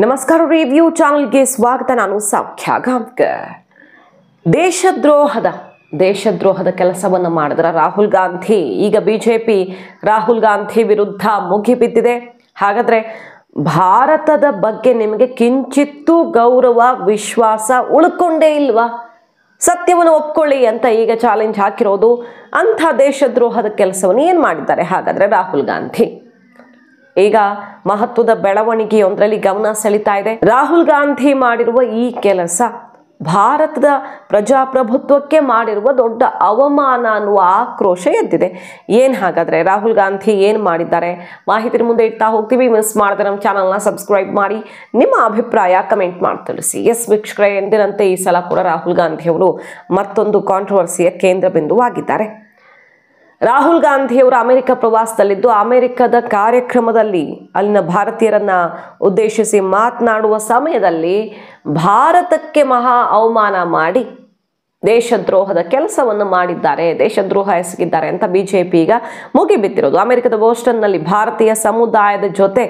ನಮಸ್ಕಾರ ರಿವ್ಯೂ ಚಾನೆಲ್ಗೆ ಸ್ವಾಗತ. ನಾನು ಸೌಖ್ಯ ಗಾಂವ್ಕರ್. ದೇಶದ್ರೋಹದ ಕೆಲಸವನ್ನು ಮಾಡಿದ್ರ ರಾಹುಲ್ ಗಾಂಧಿ. ಈಗ ಬಿಜೆಪಿ ರಾಹುಲ್ ಗಾಂಧಿ ವಿರುದ್ಧ ಮುಗಿಬಿದ್ದಿದೆ. ಹಾಗಾದ್ರೆ ಭಾರತದ ಬಗ್ಗೆ ನಿಮಗೆ ಕಿಂಚಿತ್ತೂ ಗೌರವ ವಿಶ್ವಾಸ ಉಳ್ಕೊಂಡೇ ಇಲ್ವಾ? ಸತ್ಯವನ್ನು ಒಪ್ಕೊಳ್ಳಿ ಅಂತ ಈಗ ಚಾಲೆಂಜ್ ಹಾಕಿರೋದು. ಅಂಥ ದೇಶದ್ರೋಹದ ಕೆಲಸವನ್ನು ಏನು ಮಾಡಿದ್ದಾರೆ ಹಾಗಾದ್ರೆ ರಾಹುಲ್ ಗಾಂಧಿ? ಈಗ ಮಹತ್ವದ ಬೆಳವಣಿಗೆಯೊಂದರಲ್ಲಿ ಗಮನ ಸೆಳೀತಾ ಇದೆ. ರಾಹುಲ್ ಗಾಂಧಿ ಮಾಡಿರುವ ಈ ಕೆಲಸ ಭಾರತದ ಪ್ರಜಾಪ್ರಭುತ್ವಕ್ಕೆ ಮಾಡಿರುವ ದೊಡ್ಡ ಅವಮಾನ ಅನ್ನುವ ಆಕ್ರೋಶ ಎದ್ದಿದೆ. ಏನು ಹಾಗಾದ್ರೆ ರಾಹುಲ್ ಗಾಂಧಿ ಏನು ಮಾಡಿದ್ದಾರೆ? ಮಾಹಿತಿ ಮುಂದೆ ಇಡ್ತಾ ಹೋಗ್ತೀವಿ. ಮಿಸ್ ಮಾಡಿದ್ರೆ ನಮ್ಮ ಚಾನಲ್ನ ಸಬ್ಸ್ಕ್ರೈಬ್ ಮಾಡಿ, ನಿಮ್ಮ ಅಭಿಪ್ರಾಯ ಕಮೆಂಟ್ ಮಾಡಿ ತಿಳಿಸಿ. ಎಸ್ ವೀಕ್ಷಕರೇ, ಎಂದಿನಂತೆ ಈ ಸಲ ಕೂಡ ರಾಹುಲ್ ಗಾಂಧಿ ಅವರು ಮತ್ತೊಂದು ಕಾಂಟ್ರವರ್ಸಿಯ ಕೇಂದ್ರ ಬಿಂದುವಾಗಿದ್ದಾರೆ. ರಾಹುಲ್ ಗಾಂಧಿಯವರು ಅಮೆರಿಕ ಪ್ರವಾಸದಲ್ಲಿದ್ದು ಅಮೆರಿಕದ ಕಾರ್ಯಕ್ರಮದಲ್ಲಿ ಅಲ್ಲಿನ ಭಾರತೀಯರನ್ನ ಉದ್ದೇಶಿಸಿ ಮಾತನಾಡುವ ಸಮಯದಲ್ಲಿ ಭಾರತಕ್ಕೆ ಮಹಾ ಅವಮಾನ ಮಾಡಿ ದೇಶದ್ರೋಹದ ಕೆಲಸವನ್ನು ಮಾಡಿದ್ದಾರೆ, ದೇಶದ್ರೋಹ ಎಸಗಿದ್ದಾರೆ ಅಂತ ಬಿಜೆಪಿ ಈಗ ಮುಗಿಬಿದ್ದಿರೋದು. ಅಮೆರಿಕದ ಬೋಸ್ಟನ್ನಲ್ಲಿ ಭಾರತೀಯ ಸಮುದಾಯದ ಜೊತೆ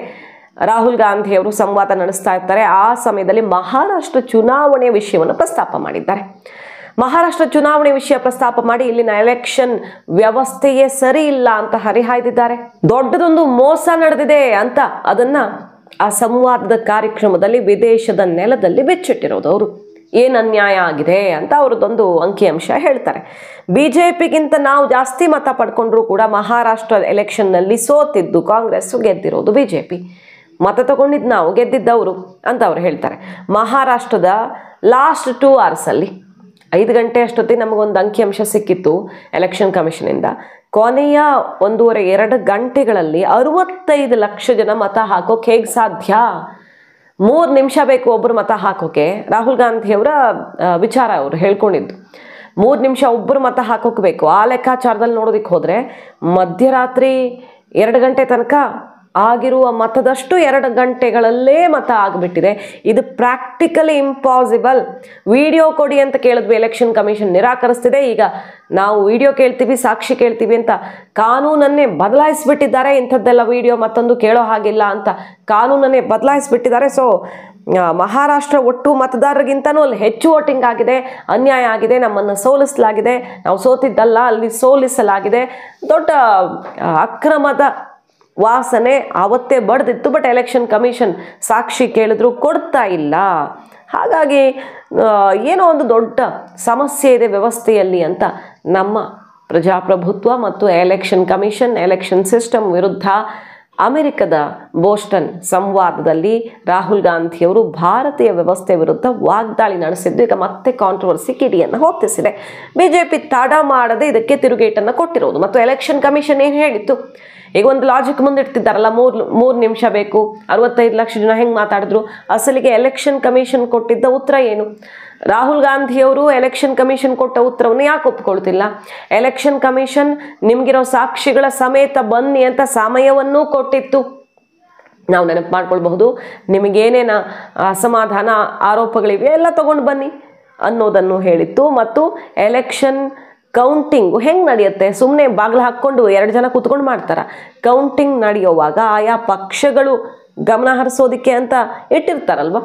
ರಾಹುಲ್ ಗಾಂಧಿಯವರು ಸಂವಾದ ನಡೆಸ್ತಾ ಇರ್ತಾರೆ. ಆ ಸಮಯದಲ್ಲಿ ಮಹಾರಾಷ್ಟ್ರ ಚುನಾವಣೆಯ ವಿಷಯವನ್ನು ಪ್ರಸ್ತಾಪ ಮಾಡಿದ್ದಾರೆ. ಮಹಾರಾಷ್ಟ್ರ ಚುನಾವಣೆ ವಿಷಯ ಪ್ರಸ್ತಾಪ ಮಾಡಿ ಇಲ್ಲಿನ ಎಲೆಕ್ಷನ್ ವ್ಯವಸ್ಥೆಯೇ ಸರಿ ಇಲ್ಲ ಅಂತ ಹರಿಹಾಯ್ದಿದ್ದಾರೆ. ದೊಡ್ಡದೊಂದು ಮೋಸ ನಡೆದಿದೆ ಅಂತ ಅದನ್ನ ಆ ಸಂವಾದದ ಕಾರ್ಯಕ್ರಮದಲ್ಲಿ ವಿದೇಶದ ನೆಲದಲ್ಲಿ ಬಿಚ್ಚಿಟ್ಟಿರೋದು. ಅವರು ಏನು ಅನ್ಯಾಯ ಆಗಿದೆ ಅಂತ ಅವ್ರದ್ದೊಂದು ಅಂಕಿಅಂಶ ಹೇಳ್ತಾರೆ. ಬಿಜೆಪಿಗಿಂತ ನಾವು ಜಾಸ್ತಿ ಮತ ಪಡ್ಕೊಂಡ್ರು ಕೂಡ ಮಹಾರಾಷ್ಟ್ರ ಎಲೆಕ್ಷನ್ನಲ್ಲಿ ಸೋತಿದ್ದು ಕಾಂಗ್ರೆಸ್, ಗೆದ್ದಿರೋದು ಬಿಜೆಪಿ. ಮತ ತಗೊಂಡಿದ್ದು ನಾವು, ಗೆದ್ದಿದ್ದವರು ಅಂತ ಅವ್ರು ಹೇಳ್ತಾರೆ. ಮಹಾರಾಷ್ಟ್ರದ ಲಾಸ್ಟ್ 2 hours ಅಲ್ಲಿ 5 ಗಂಟೆ ಅಷ್ಟೊತ್ತಿಗೆ ನಮಗೊಂದು ಅಂಕಿಅಂಶ ಸಿಕ್ಕಿತ್ತು ಎಲೆಕ್ಷನ್ ಕಮಿಷನಿಂದ. ಕೊನೆಯ 1.5-2 ಗಂಟೆಗಳಲ್ಲಿ 65 ಲಕ್ಷ ಜನ ಮತ ಹಾಕೋಕೆ ಹೇಗೆ ಸಾಧ್ಯ? 3 ನಿಮಿಷ ಬೇಕು ಒಬ್ಬರು ಮತ ಹಾಕೋಕೆ. ರಾಹುಲ್ ಗಾಂಧಿಯವರ ವಿಚಾರ ಅವರು ಹೇಳ್ಕೊಂಡಿದ್ದು 3 ನಿಮಿಷ ಒಬ್ಬರು ಮತ ಹಾಕೋಕೆ ಬೇಕು. ಆ ಲೆಕ್ಕಾಚಾರದಲ್ಲಿ ನೋಡೋದಕ್ಕೆ ಹೋದರೆ ಮಧ್ಯರಾತ್ರಿ 2 ಗಂಟೆ ತನಕ ಆಗಿರುವ ಮತದಷ್ಟು 2 ಗಂಟೆಗಳಲ್ಲೇ ಮತ ಆಗಿಬಿಟ್ಟಿದೆ. ಇದು ಪ್ರಾಕ್ಟಿಕಲಿ ಇಂಪಾಸಿಬಲ್. ವಿಡಿಯೋ ಕೊಡಿ ಅಂತ ಕೇಳಿದ್ವಿ, ಎಲೆಕ್ಷನ್ ಕಮಿಷನ್ ನಿರಾಕರಿಸ್ತಿದೆ. ಈಗ ನಾವು ವಿಡಿಯೋ ಕೇಳ್ತೀವಿ, ಸಾಕ್ಷಿ ಕೇಳ್ತೀವಿ ಅಂತ ಕಾನೂನನ್ನೇ ಬದಲಾಯಿಸ್ಬಿಟ್ಟಿದ್ದಾರೆ. ಇಂಥದ್ದೆಲ್ಲ ವಿಡಿಯೋ ಮತ್ತೊಂದು ಕೇಳೋ ಹಾಗಿಲ್ಲ ಅಂತ ಕಾನೂನನ್ನೇ ಬದಲಾಯಿಸ್ಬಿಟ್ಟಿದ್ದಾರೆ. ಸೊ ಮಹಾರಾಷ್ಟ್ರ ಒಟ್ಟು ಮತದಾರರಿಗಿಂತನೂ ಅಲ್ಲಿ ಹೆಚ್ಚು ವೋಟಿಂಗ್ ಆಗಿದೆ, ಅನ್ಯಾಯ ಆಗಿದೆ, ನಮ್ಮನ್ನು ಸೋಲಿಸಲಾಗಿದೆ. ನಾವು ಸೋತಿದ್ದಲ್ಲ, ಅಲ್ಲಿ ಸೋಲಿಸಲಾಗಿದೆ. ದೊಡ್ಡ ಅಕ್ರಮದ ವಾಸನೆ ಆವತ್ತೇ ಬಡ್ದಿತ್ತು. ಬಟ್ ಎಲೆಕ್ಷನ್ ಕಮಿಷನ್ ಸಾಕ್ಷಿ ಕೇಳಿದ್ರು ಕೊಡ್ತಾ ಇಲ್ಲ. ಹಾಗಾಗಿ ಏನೋ ಒಂದು ದೊಡ್ಡ ಸಮಸ್ಯೆ ಇದೆ ವ್ಯವಸ್ಥೆಯಲ್ಲಿ ಅಂತ ನಮ್ಮ ಪ್ರಜಾಪ್ರಭುತ್ವ ಮತ್ತು ಎಲೆಕ್ಷನ್ ಕಮಿಷನ್, ಎಲೆಕ್ಷನ್ ಸಿಸ್ಟಮ್ ವಿರುದ್ಧ ಅಮೆರಿಕದ ಬೋಸ್ಟನ್ ಸಂವಾದದಲ್ಲಿ ರಾಹುಲ್ ಗಾಂಧಿಯವರು ಭಾರತೀಯ ವ್ಯವಸ್ಥೆ ವಿರುದ್ಧ ವಾಗ್ದಾಳಿ ನಡೆಸಿದ್ದು ಈಗ ಮತ್ತೆ ಕಾಂಟ್ರವರ್ಸಿ ಕಿಡಿಯನ್ನು ಹೊತ್ತಿಸಿದೆ. ಬಿಜೆಪಿ ತಡ ಮಾಡದೆ ಇದಕ್ಕೆ ತಿರುಗೇಟನ್ನು ಕೊಟ್ಟಿರೋದು. ಮತ್ತು ಎಲೆಕ್ಷನ್ ಕಮಿಷನ್ ಏನು ಹೇಳಿತ್ತು? ಈಗ ಒಂದು ಲಾಜಿಕ್ ಮುಂದಿಡ್ತಿದ್ದಾರಲ್ಲ, 3 ನಿಮಿಷ ಬೇಕು, 65 ಲಕ್ಷ ಜನ ಹೆಂಗೆ ಮಾತಾಡಿದ್ರು? ಅಸಲಿಗೆ ಎಲೆಕ್ಷನ್ ಕಮಿಷನ್ ಕೊಟ್ಟಿದ್ದ ಉತ್ತರ ಏನು? ರಾಹುಲ್ ಗಾಂಧಿಯವರು ಎಲೆಕ್ಷನ್ ಕಮಿಷನ್ ಕೊಟ್ಟ ಉತ್ತರವನ್ನು ಯಾಕೆ ಒಪ್ಕೊಳ್ತಿಲ್ಲ? ಎಲೆಕ್ಷನ್ ಕಮಿಷನ್ ನಿಮಗಿರೋ ಸಾಕ್ಷಿಗಳ ಸಮೇತ ಬನ್ನಿ ಅಂತ ಸಮಯವನ್ನೂ ಕೊಟ್ಟಿತ್ತು. ನಾವು ನೆನಪು ಮಾಡ್ಕೊಳ್ಬಹುದು. ನಿಮಗೇನೇನು ಅಸಮಾಧಾನ ಆರೋಪಗಳಿವೆ ಎಲ್ಲ ತಗೊಂಡು ಬನ್ನಿ ಅನ್ನೋದನ್ನು ಹೇಳಿತ್ತು. ಮತ್ತು ಎಲೆಕ್ಷನ್ ಕೌಂಟಿಂಗು ಹೆಂಗೆ ನಡೆಯುತ್ತೆ? ಸುಮ್ಮನೆ ಬಾಗಿಲು ಹಾಕ್ಕೊಂಡು 2 ಜನ ಕೂತ್ಕೊಂಡು ಮಾಡ್ತಾರೆ. ಕೌಂಟಿಂಗ್ ನಡೆಯುವಾಗ ಆಯಾ ಪಕ್ಷಗಳು ಗಮನ ಹರಿಸೋದಕ್ಕೆ ಅಂತ ಇಟ್ಟಿರ್ತಾರಲ್ವ,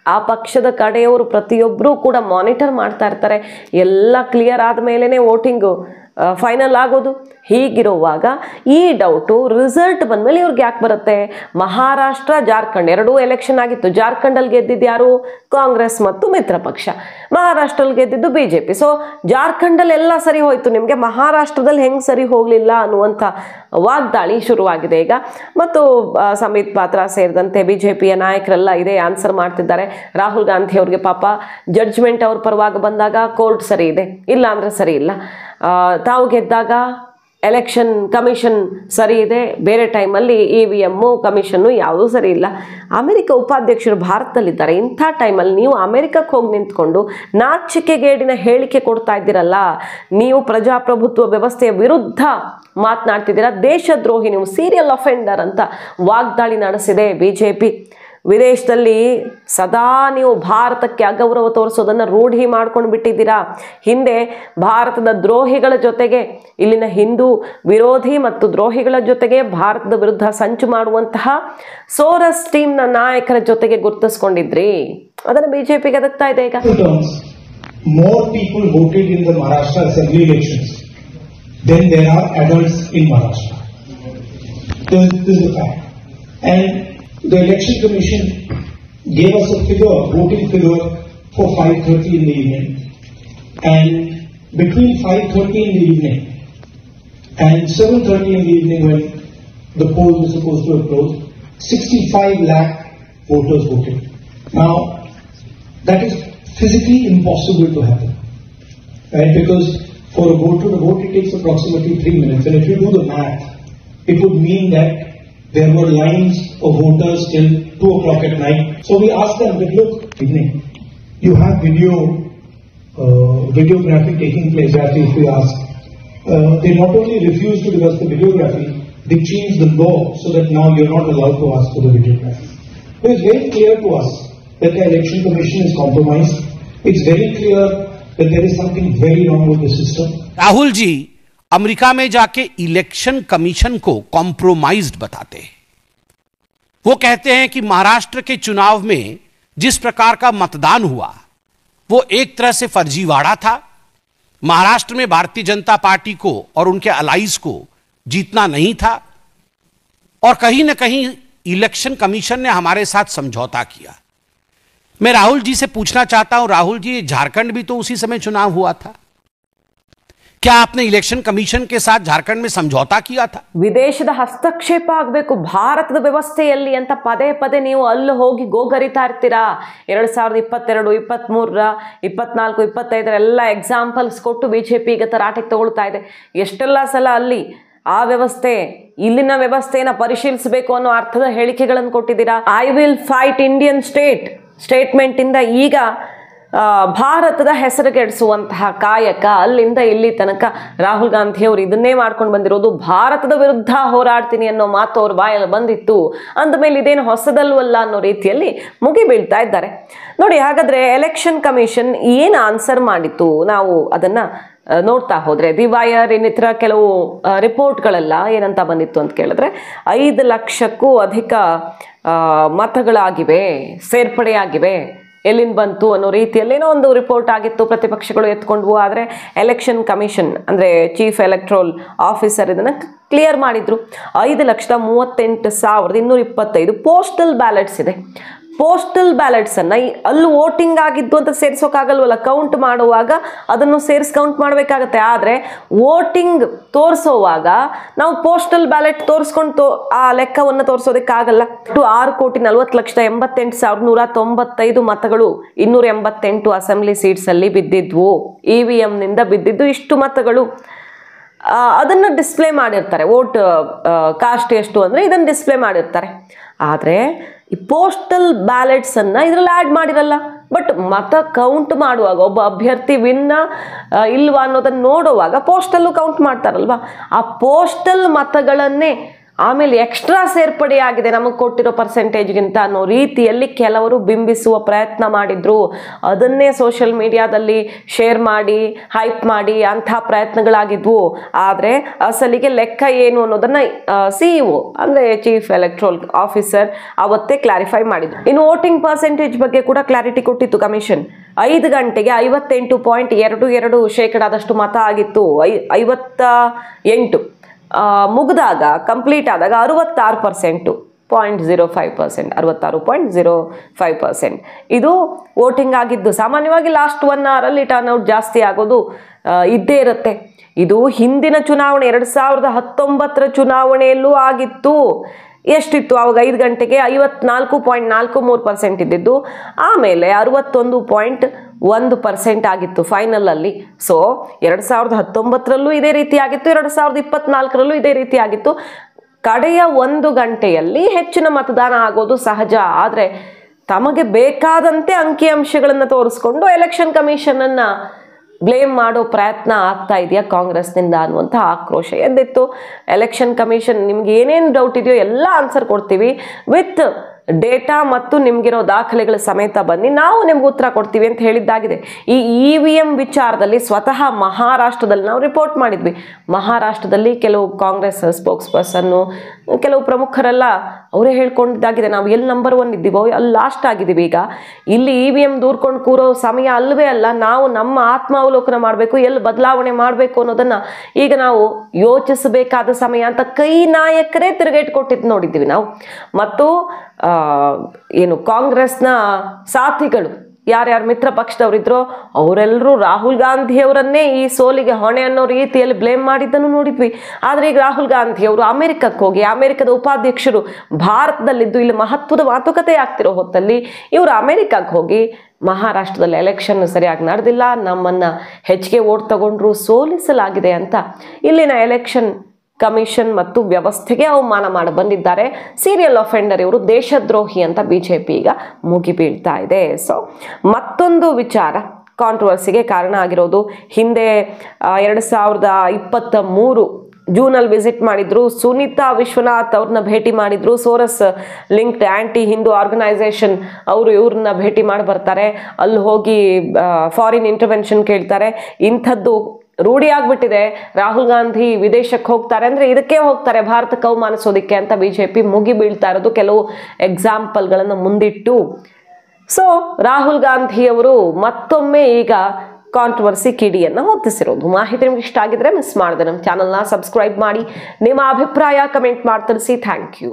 ಆ ಪಕ್ಷದ ಕಡೆಯವರು ಪ್ರತಿಯೊಬ್ಬರೂ ಕೂಡ ಮಾನಿಟರ್ ಮಾಡ್ತಾ ಇರ್ತಾರೆ. ಎಲ್ಲ ಕ್ಲಿಯರ್ ಆದಮೇಲೆ ವೋಟಿಂಗು ಫೈನಲ್ ಆಗೋದು. ಹೀಗಿರುವಾಗ ಈ ಡೌಟು ರಿಸಲ್ಟ್ ಬಂದಮೇಲೆ ಇವ್ರಿಗೆ ಯಾಕೆ ಬರುತ್ತೆ? ಮಹಾರಾಷ್ಟ್ರ, ಜಾರ್ಖಂಡ್ 2 ಎಲೆಕ್ಷನ್ ಆಗಿತ್ತು. ಜಾರ್ಖಂಡಲ್ಲಿ ಗೆದ್ದಿದ್ದು ಯಾರು? ಕಾಂಗ್ರೆಸ್ ಮತ್ತು ಮಿತ್ರ ಪಕ್ಷ. ಮಹಾರಾಷ್ಟ್ರಲ್ಲಿ ಗೆದ್ದಿದ್ದು ಬಿಜೆಪಿ. ಸೊ ಜಾರ್ಖಂಡಲ್ಲಿ ಎಲ್ಲ ಸರಿ ಹೋಯ್ತು, ನಿಮಗೆ ಮಹಾರಾಷ್ಟ್ರದಲ್ಲಿ ಹೆಂಗೆ ಸರಿ ಹೋಗಲಿಲ್ಲ ಅನ್ನುವಂಥ ವಾಗ್ದಾಳಿ ಶುರುವಾಗಿದೆ ಈಗ. ಮತ್ತು ಸಂಬಿತ್ ಪಾತ್ರ ಸೇರಿದಂತೆ ಬಿಜೆಪಿಯ ನಾಯಕರೆಲ್ಲ ಇದೇ ಆನ್ಸರ್ ಮಾಡ್ತಿದ್ದಾರೆ. ರಾಹುಲ್ ಗಾಂಧಿ ಅವ್ರಿಗೆ ಪಾಪ ಜಡ್ಜ್ಮೆಂಟ್ ಅವ್ರ ಪರವಾಗಿ ಬಂದಾಗ ಕೋರ್ಟ್ ಸರಿ ಇದೆ, ಇಲ್ಲ ಅಂದರೆ ಸರಿ ಇಲ್ಲ. ತಾವು ಗೆದ್ದಾಗ ಎಲೆಕ್ಷನ್ ಕಮಿಷನ್ ಸರಿ ಇದೆ, ಬೇರೆ ಟೈಮಲ್ಲಿ EVM ಕಮಿಷನ್ನು ಯಾವುದೂ ಸರಿ ಇಲ್ಲ. ಅಮೆರಿಕ ಉಪಾಧ್ಯಕ್ಷರು ಭಾರತದಲ್ಲಿದ್ದಾರೆ. ಇಂಥ ಟೈಮಲ್ಲಿ ನೀವು ಅಮೆರಿಕಕ್ಕೆ ಹೋಗಿ ನಿಂತ್ಕೊಂಡು ನಾಚಿಕೆಗೇಡಿನ ಹೇಳಿಕೆ ಕೊಡ್ತಾ ಇದ್ದೀರಲ್ಲ, ನೀವು ಪ್ರಜಾಪ್ರಭುತ್ವ ವ್ಯವಸ್ಥೆಯ ವಿರುದ್ಧ ಮಾತನಾಡ್ತಿದ್ದೀರಾ, ದೇಶದ್ರೋಹಿ, ನೀವು ಸೀರಿಯಲ್ ಅಫೆಂಡರ್ ಅಂತ ವಾಗ್ದಾಳಿ ನಡೆಸಿದೆ ಬಿಜೆಪಿ. ವಿದೇಶದಲ್ಲಿ ಸದಾ ನೀವು ಭಾರತಕ್ಕೆ ಅಗೌರವ ತೋರಿಸೋದನ್ನು ರೂಢಿ ಮಾಡ್ಕೊಂಡು ಬಿಟ್ಟಿದ್ದೀರಾ. ಹಿಂದೆ ಭಾರತದ ದ್ರೋಹಿಗಳ ಜೊತೆಗೆ, ಇಲ್ಲಿನ ಹಿಂದೂ ವಿರೋಧಿ ಮತ್ತು ದ್ರೋಹಿಗಳ ಜೊತೆಗೆ ಭಾರತದ ವಿರುದ್ಧ ಸಂಚು ಮಾಡುವಂತಹ ಸೋರಸ್ ಟೀಮ್ನ ನಾಯಕರ ಜೊತೆಗೆ ಗುರುತಿಸ್ಕೊಂಡಿದ್ರಿ. ಅದನ್ನು ಬಿಜೆಪಿಗೆ ಅದಕ್ತಾ ಇದೆ. ಈಗ more people voted in the Maharashtra assembly elections than there are adults in Maharashtra. This is a fact. And the election commission gave us a figure, voting figure for 5:30 in the evening. And between 5:30 in the evening and 7:30 in the evening, when the poll was supposed to have closed, 65 lakh voters voted. Now, that is physically impossible to happen, right? Because for a voter to vote, it takes approximately 3 minutes. And if you do the math, it would mean that there were lines of voters till 2 o'clock at night. So we asked them, that look, evening, you have videography taking place, as if we ask. They not only refused to give us the videography, they changed the law so that now you're not allowed to ask for the videography. It is very clear to us that the election commission is compromised. It's very clear that there is something very wrong with the system. Rahul ji America में जाके election commission को compromised बताते हैं। वो कहते हैं कि महाराष्ट्र के चुनाव में जिस प्रकार का मतदान हुआ वो एक तरह से फर्जीवाड़ा था। महाराष्ट्र में भारतीय जनता पार्टी को और उनके अलाइज को जीतना नहीं था और कहीं ना कहीं इलेक्शन कमीशन ने हमारे साथ समझौता किया। मैं राहुल जी से पूछना चाहता हूं, राहुल जी झारखंड भी तो उसी समय चुनाव हुआ था, क्या आपने इलेक्शन कमीशन के साथ झारखंड में समझौता किया था? ವಿದೇಶದ ಹಸ್ತಕ್ಷೇಪ ಆಗಬೇಕು ಭಾರತದ ವ್ಯವಸ್ಥೆಯಲ್ಲಿ ಅಂತ ಪದೇ ಪದೇ ನೀವು ಅಲ್ಲಿ ಹೋಗಿ ಗೋಗರಿತಾ ಇರ್ತೀರಾ. 2022, 23, 24, 25 ಎಲ್ಲ ಎಕ್ಸಾಂಪಲ್ಸ್ ಕೊಟ್ಟು ಬಿಜೆಪಿ ಈಗ ತರಾಟೆಗೆ ತಗೊಳ್ತಾ ಇದೆ. ಎಷ್ಟೆಲ್ಲ ಸಲ ಅಲ್ಲಿ ಆ ವ್ಯವಸ್ಥೆ ಇಲ್ಲಿನ ವ್ಯವಸ್ಥೆಯನ್ನು ಪರಿಶೀಲಿಸಬೇಕು ಅನ್ನೋ ಅರ್ಥದ ಹೇಳಿಕೆಗಳನ್ನು ಕೊಟ್ಟಿದ್ದೀರಾ. I will fight Indian statement ಇಂದ ಈಗ ಭಾರತದ ಹೆಸರುಗೆಡಿಸುವಂತಹ ಕಾಯಕ ಅಲ್ಲಿಂದ ಇಲ್ಲಿ ತನಕ ರಾಹುಲ್ ಗಾಂಧಿ ಅವರು ಇದನ್ನೇ ಮಾಡ್ಕೊಂಡು ಬಂದಿರೋದು. ಭಾರತದ ವಿರುದ್ಧ ಹೋರಾಡ್ತೀನಿ ಅನ್ನೋ ಮಾತು ಅವ್ರ ಬಾಯಲ್ಲಿ ಬಂದಿತ್ತು ಅಂದಮೇಲೆ ಇದೇನು ಹೊಸದಲ್ವಲ್ಲ ಅನ್ನೋ ರೀತಿಯಲ್ಲಿ ಮುಗಿ ಬೀಳ್ತಾ ಇದ್ದಾರೆ ನೋಡಿ. ಹಾಗಾದ್ರೆ ಎಲೆಕ್ಷನ್ ಕಮಿಷನ್ ಏನು ಆನ್ಸರ್ ಮಾಡಿತ್ತು, ನಾವು ಅದನ್ನ ನೋಡ್ತಾ ಹೋದ್ರೆ ದಿ ವೈರ್ ಇನ್ನಿತರ ಕೆಲವು ರಿಪೋರ್ಟ್ಗಳೆಲ್ಲ ಏನಂತ ಬಂದಿತ್ತು ಅಂತ ಕೇಳಿದ್ರೆ 5 ಲಕ್ಷಕ್ಕೂ ಅಧಿಕ ಮತಗಳಾಗಿವೆ, ಸೇರ್ಪಡೆಯಾಗಿವೆ, ಎಲ್ಲಿಂದ ಬಂತು ಅನ್ನೋ ರೀತಿಯಲ್ಲಿ ಏನೋ ಒಂದು ರಿಪೋರ್ಟ್ ಆಗಿತ್ತು. ಪ್ರತಿಪಕ್ಷಗಳು ಎತ್ಕೊಂಡ್ವು. ಆದರೆ ಎಲೆಕ್ಷನ್ ಕಮಿಷನ್ ಅಂದರೆ ಚೀಫ್ ಎಲೆಕ್ಟ್ರಲ್ ಆಫೀಸರ್ ಇದನ್ನು ಕ್ಲಿಯರ್ ಮಾಡಿದ್ರು. 5,38,225 ಪೋಸ್ಟಲ್ ಬ್ಯಾಲೆಟ್ಸ್ ಇದೆ. ಪೋಸ್ಟಲ್ ಬ್ಯಾಲೆಟ್ಸನ್ನು ಅಲ್ಲಿ ವೋಟಿಂಗ್ ಆಗಿದ್ದು ಅಂತ ಸೇರಿಸೋಕ್ಕಾಗಲ್ವಲ್ಲ, ಕೌಂಟ್ ಮಾಡುವಾಗ ಅದನ್ನು ಸೇರಿಸಿ ಕೌಂಟ್ ಮಾಡಬೇಕಾಗತ್ತೆ. ಆದರೆ ವೋಟಿಂಗ್ ತೋರಿಸೋವಾಗ ನಾವು ಪೋಸ್ಟಲ್ ಬ್ಯಾಲೆಟ್ ತೋರಿಸ್ಕೊಂಡು ಆ ಲೆಕ್ಕವನ್ನು ತೋರಿಸೋದಕ್ಕಾಗಲ್ಲ. 6,40,88,195 ಮತಗಳು 288 ಅಸೆಂಬ್ಲಿ ಸೀಟ್ಸಲ್ಲಿ ಬಿದ್ದಿದ್ವು. EVMನಿಂದ ಬಿದ್ದಿದ್ದು ಇಷ್ಟು ಮತಗಳು. ಅದನ್ನು ಡಿಸ್ಪ್ಲೇ ಮಾಡಿರ್ತಾರೆ. ವೋಟ್ ಕಾಸ್ಟ್ ಎಷ್ಟು ಅಂದರೆ ಇದನ್ನು ಡಿಸ್ಪ್ಲೇ ಮಾಡಿರ್ತಾರೆ. ಆದರೆ ಈ ಪೋಸ್ಟಲ್ ಬ್ಯಾಲೆಟ್ಸನ್ನು ಇದರಲ್ಲಿ ಆ್ಯಡ್ ಮಾಡಿರಲ್ಲ. ಬಟ್ ಮತ ಕೌಂಟ್ ಮಾಡುವಾಗ ಒಬ್ಬ ಅಭ್ಯರ್ಥಿ ವಿನ್ನ ಇಲ್ವಾ ಅನ್ನೋದನ್ನು ನೋಡುವಾಗ ಪೋಸ್ಟಲ್ಲೂ ಕೌಂಟ್ ಮಾಡ್ತಾರಲ್ವ, ಆ ಪೋಸ್ಟಲ್ ಮತಗಳನ್ನೇ ಆಮೇಲೆ ಎಕ್ಸ್ಟ್ರಾ ಸೇರ್ಪಡೆಯಾಗಿದೆ ನಮಗೆ ಕೊಟ್ಟಿರೋ ಪರ್ಸೆಂಟೇಜ್ಗಿಂತ ಅನ್ನೋ ರೀತಿಯಲ್ಲಿ ಕೆಲವರು ಬಿಂಬಿಸುವ ಪ್ರಯತ್ನ ಮಾಡಿದ್ರು. ಅದನ್ನೇ ಸೋಷಿಯಲ್ ಮೀಡಿಯಾದಲ್ಲಿ ಶೇರ್ ಮಾಡಿ ಹೈಪ್ ಮಾಡಿ ಅಂಥ ಪ್ರಯತ್ನಗಳಾಗಿದ್ವು. ಆದರೆ ಅಸಲಿಗೆ ಲೆಕ್ಕ ಏನು ಅನ್ನೋದನ್ನು CEO ಅಂದರೆ ಚೀಫ್ ಎಲೆಕ್ಟ್ರಲ್ ಆಫೀಸರ್ ಅವತ್ತೇ ಕ್ಲಾರಿಫೈ ಮಾಡಿದ್ರು. ಇನ್ನು ವೋಟಿಂಗ್ ಪರ್ಸೆಂಟೇಜ್ ಬಗ್ಗೆ ಕೂಡ ಕ್ಲಾರಿಟಿ ಕೊಟ್ಟಿತ್ತು ಕಮಿಷನ್. 5 ಗಂಟೆಗೆ 58.22% ಮತ ಆಗಿತ್ತು. 58 ಮುಗಿದಾಗ ಕಂಪ್ಲೀಟ್ ಆದಾಗ 66%, 0.05%, 66.05% ಇದು ವೋಟಿಂಗ್ ಆಗಿದ್ದು. ಸಾಮಾನ್ಯವಾಗಿ ಲಾಸ್ಟ್ 1 ಅವರಲ್ಲಿ ಟರ್ನ್ಔಟ್ ಜಾಸ್ತಿ ಆಗೋದು ಇದ್ದೇ ಇರುತ್ತೆ. ಇದು ಹಿಂದಿನ ಚುನಾವಣೆ 2019 ಚುನಾವಣೆಯಲ್ಲೂ ಆಗಿತ್ತು. ಎಷ್ಟಿತ್ತು ಆವಾಗ? 5 ಗಂಟೆಗೆ 54.43% ಇದ್ದಿದ್ದು, ಆಮೇಲೆ 61.1% ಆಗಿತ್ತು ಫೈನಲಲ್ಲಿ. ಸೊ 2019ರಲ್ಲೂ ಇದೇ ರೀತಿ ಆಗಿತ್ತು, 2024ರಲ್ಲೂ ಇದೇ ರೀತಿ ಆಗಿತ್ತು. ಕಡೆಯ 1 ಗಂಟೆಯಲ್ಲಿ ಹೆಚ್ಚಿನ ಮತದಾನ ಆಗೋದು ಸಹಜ. ಆದರೆ ತಮಗೆ ಬೇಕಾದಂತೆ ಅಂಕಿಅಂಶಗಳನ್ನು ತೋರಿಸ್ಕೊಂಡು ಎಲೆಕ್ಷನ್ ಕಮಿಷನನ್ನು ಬ್ಲೇಮ್ ಮಾಡೋ ಪ್ರಯತ್ನ ಆಗ್ತಾ ಇದೆಯಾ ಕಾಂಗ್ರೆಸ್ನಿಂದ ಅನ್ನುವಂಥ ಆಕ್ರೋಶ ಎದ್ದಿತ್ತು. ಎಲೆಕ್ಷನ್ ಕಮಿಷನ್ ನಿಮ್ಗೆ ಏನೇನು ಡೌಟ್ ಇದೆಯೋ ಎಲ್ಲ ಆನ್ಸರ್ ಕೊಡ್ತೀವಿ ವಿತ್ ಡೇಟಾ ಮತ್ತು ನಿಮ್ಗಿರೋ ದಾಖಲೆಗಳ ಸಮೇತ ಬನ್ನಿ, ನಾವು ನಿಮ್ಗೆ ಉತ್ತರ ಕೊಡ್ತೀವಿ ಅಂತ ಹೇಳಿದ್ದಾಗಿದೆ. ಈ EVM ವಿಚಾರದಲ್ಲಿ ಸ್ವತಃ ಮಹಾರಾಷ್ಟ್ರದಲ್ಲಿ ನಾವು ರಿಪೋರ್ಟ್ ಮಾಡಿದ್ವಿ. ಮಹಾರಾಷ್ಟ್ರದಲ್ಲಿ ಕೆಲವು ಕಾಂಗ್ರೆಸ್ ಸ್ಪೋಕ್ಸ್ ಪರ್ಸನ್ನು, ಕೆಲವು ಪ್ರಮುಖರೆಲ್ಲ ಅವರೇ ಹೇಳ್ಕೊಂಡಿದ್ದಾಗಿದೆ, ನಾವು ಎಲ್ಲಿ ನಂಬರ್ 1 ಇದ್ದೀವೋ ಅಲ್ಲಿ ಲಾಸ್ಟ್ ಆಗಿದ್ದೀವಿ. ಈಗ ಇಲ್ಲಿ EVM ದೂರ್ಕೊಂಡು ಕೂರೋ ಸಮಯ ಅಲ್ವೇ ಅಲ್ಲ, ನಾವು ನಮ್ಮ ಆತ್ಮಾವಲೋಕನ ಮಾಡಬೇಕು, ಎಲ್ಲಿ ಬದಲಾವಣೆ ಮಾಡಬೇಕು ಅನ್ನೋದನ್ನ ಈಗ ನಾವು ಯೋಚಿಸಬೇಕಾದ ಸಮಯ ಅಂತ ಕೈ ನಾಯಕರೇ ತಿರುಗೇಟ್ ಕೊಟ್ಟಿದ್ದು ನೋಡಿದ್ದೀವಿ ನಾವು. ಮತ್ತು ಏನು ಕಾಂಗ್ರೆಸ್ನ ಸಾಥಿಗಳು ಯಾರ್ಯಾರು ಮಿತ್ರ ಪಕ್ಷದವರಿದ್ರೋ ಅವರೆಲ್ಲರೂ ರಾಹುಲ್ ಗಾಂಧಿಯವರನ್ನೇ ಈ ಸೋಲಿಗೆ ಹೊಣೆ ಅನ್ನೋ ರೀತಿಯಲ್ಲಿ ಬ್ಲೇಮ್ ಮಾಡಿದ್ದನ್ನು ನೋಡಿದ್ವಿ. ಆದರೆ ಈಗ ರಾಹುಲ್ ಗಾಂಧಿ ಅವರು ಅಮೆರಿಕಕ್ಕೆ ಹೋಗಿ ಅಮೆರಿಕದ ಉಪಾಧ್ಯಕ್ಷರು ಭಾರತದಲ್ಲಿದ್ದು ಇಲ್ಲಿ ಮಹತ್ವದ ಮಾತುಕತೆ ಆಗ್ತಿರೋ ಹೊತ್ತಲ್ಲಿ ಇವರು ಅಮೆರಿಕಕ್ಕೆ ಹೋಗಿ ಮಹಾರಾಷ್ಟ್ರದಲ್ಲಿ ಎಲೆಕ್ಷನ್ ಸರಿಯಾಗಿ ನಡೆದಿಲ್ಲ, ನಮ್ಮನ್ನ ಹೆಚ್ಚಿಗೆ ವೋಟ್ ತಗೊಂಡ್ರು, ಸೋಲಿಸಲಾಗಿದೆ ಅಂತ ಇಲ್ಲಿನ ಎಲೆಕ್ಷನ್ ಕಮಿಷನ್ ಮತ್ತು ವ್ಯವಸ್ಥೆಗೆ ಅವಮಾನ ಮಾಡಿ ಬಂದಿದ್ದಾರೆ. ಸೀರಿಯಲ್ ಅಫೆಂಡರ್ ಇವರು, ದೇಶದ್ರೋಹಿ ಅಂತ BJP ಈಗ ಮುಗಿಬೀಳ್ತಾ ಇದೆ. ಸೊ ಮತ್ತೊಂದು ವಿಚಾರ ಕಾಂಟ್ರವರ್ಸಿಗೆ ಕಾರಣ ಆಗಿರೋದು, ಹಿಂದೆ 2023 ಜೂನಲ್ಲಿ ವಿಸಿಟ್ ಮಾಡಿದ್ರು, ಸುನೀತಾ ವಿಶ್ವನಾಥ್ ಅವ್ರನ್ನ ಭೇಟಿ ಮಾಡಿದ್ರು. ಸೋರಸ್ ಲಿಂಕ್ಡ್ ಆಂಟಿ ಹಿಂದೂ ಆರ್ಗನೈಸೇಷನ್ ಅವರು ಇವ್ರನ್ನ ಭೇಟಿ ಮಾಡಿ ಬರ್ತಾರೆ, ಅಲ್ಲಿ ಹೋಗಿ ಫಾರಿನ್ ಇಂಟರ್ವೆನ್ಷನ್ ಕೇಳ್ತಾರೆ. ಇಂಥದ್ದು ರೂಢಿಯಾಗ್ಬಿಟ್ಟಿದೆ. ರಾಹುಲ್ ಗಾಂಧಿ ವಿದೇಶಕ್ಕೆ ಹೋಗ್ತಾರೆ ಅಂದ್ರೆ ಇದಕ್ಕೆ ಹೋಗ್ತಾರೆ, ಭಾರತಕ್ಕೆ ಅವಮಾನಿಸೋದಿಕ್ಕೆ ಅಂತ BJP ಮುಗಿ ಬೀಳ್ತಾ ಇರೋದು ಕೆಲವು ಎಕ್ಸಾಂಪಲ್ಗಳನ್ನು ಮುಂದಿಟ್ಟು. ಸೊ ರಾಹುಲ್ ಗಾಂಧಿಯವರು ಮತ್ತೊಮ್ಮೆ ಈಗ ಕಾಂಟ್ರವರ್ಸಿ ಕಿಡಿಯನ್ನು ಹೊತ್ತಿಸಿರೋದು. ಮಾಹಿತಿ ನಿಮ್ಗೆ ಇಷ್ಟ ಆಗಿದ್ರೆ ಮಿಸ್ ಮಾಡಿದೆ ನಮ್ಮ ಚಾನಲ್ನ ಸಬ್ಸ್ಕ್ರೈಬ್ ಮಾಡಿ, ನಿಮ್ಮ ಅಭಿಪ್ರಾಯ ಕಮೆಂಟ್ ಮಾಡಿ ತಿಳಿಸಿ. Thank you.